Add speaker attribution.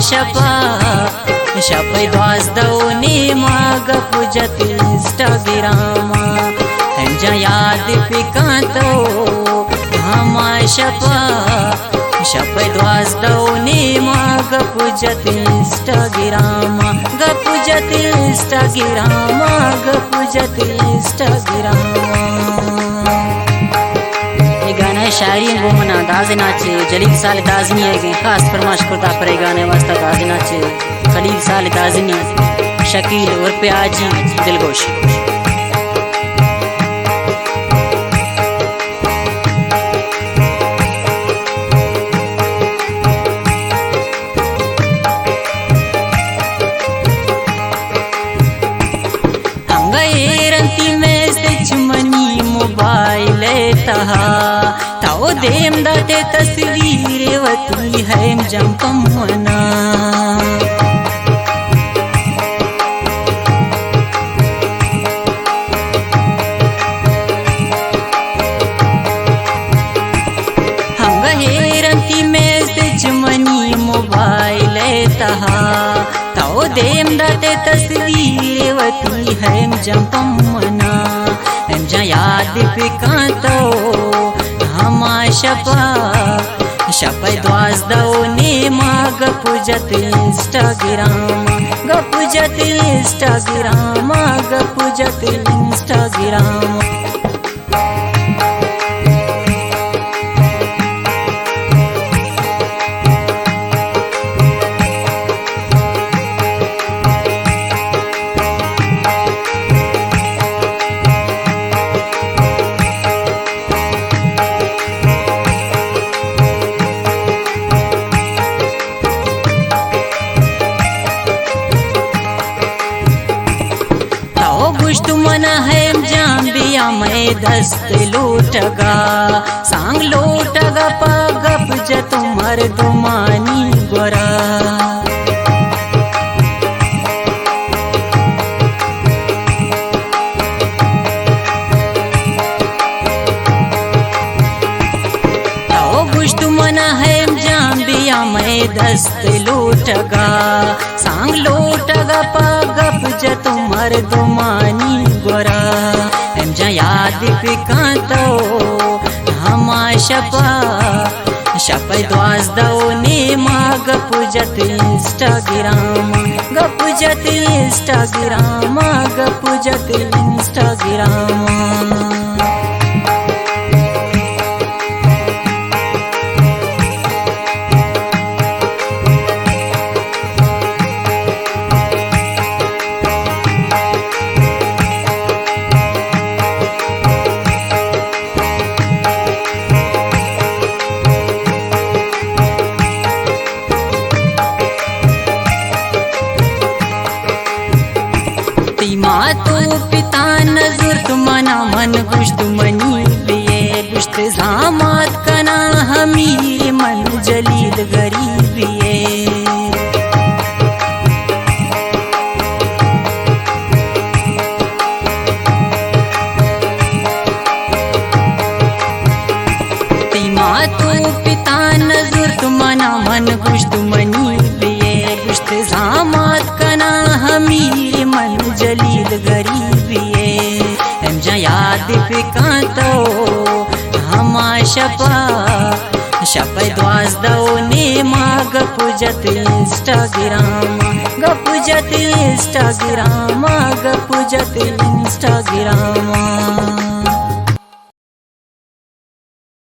Speaker 1: शपा शपै द्वास दौनी माग पूजत इंस्टाग्रामा हंजा याद पिकातो हमा शपा शपै द्वास दौनी माग पूजत इंस्टाग्रामा गपूजत इंस्टाग्रामा गपूजत इंस्टाग्रामा। गाना शायरी वो मना दाज़ नाचे जलील साल दाज़नी है खास फरमाश करता पर गाने वास्ता दाज़ नाचे खलील साल दाज़नी शकील और प्याजी दिलगोश। मोबाइल तहा ताओ देम दाते तस्वीर वती है जंपम मना हम हेरंती में से जमनी मोबाइल तहा ताओ देम दाते तस्वीर वती है जंपम मना याद पिकातो हमा शपा शपै द्वास दौनी माग पूजत इंस्टाग्रामा गपूजत इंस्टाग्रामा गपूजत इंस्टाग्रामा। मना है जाम्बिया मैं दस्त लूटगा सांग लूटगा पगप जतु मर्दमानी गोरा मना है जाम्बिया मैं दस्त लूटगा सांग लूटगा पगप जतु मर्दमानी गोरा हमजा याद पिकातो हमा शपा शपै द्वास दौनी माग पूजत इंस्टाग्रामा गपूजत इंस्टाग्रामा गपूजत इंस्टाग्रामा। मातू पिता नजर तुमना मन गुश्त मनी लिए गुश्त जामात कना हमीर मन जलील गरीबिए मातू पिता नजर तुमना मन गुश्त मनी लिए गुश्त जामात कना हमीर मन जलील गरीबिए हमजा याद पिकातो हमा शपा शपै द्वास दौनी माग पूजत इंस्टाग्रामा गपूजत इंस्टाग्रामा गपूजत इंस्टाग्रामा।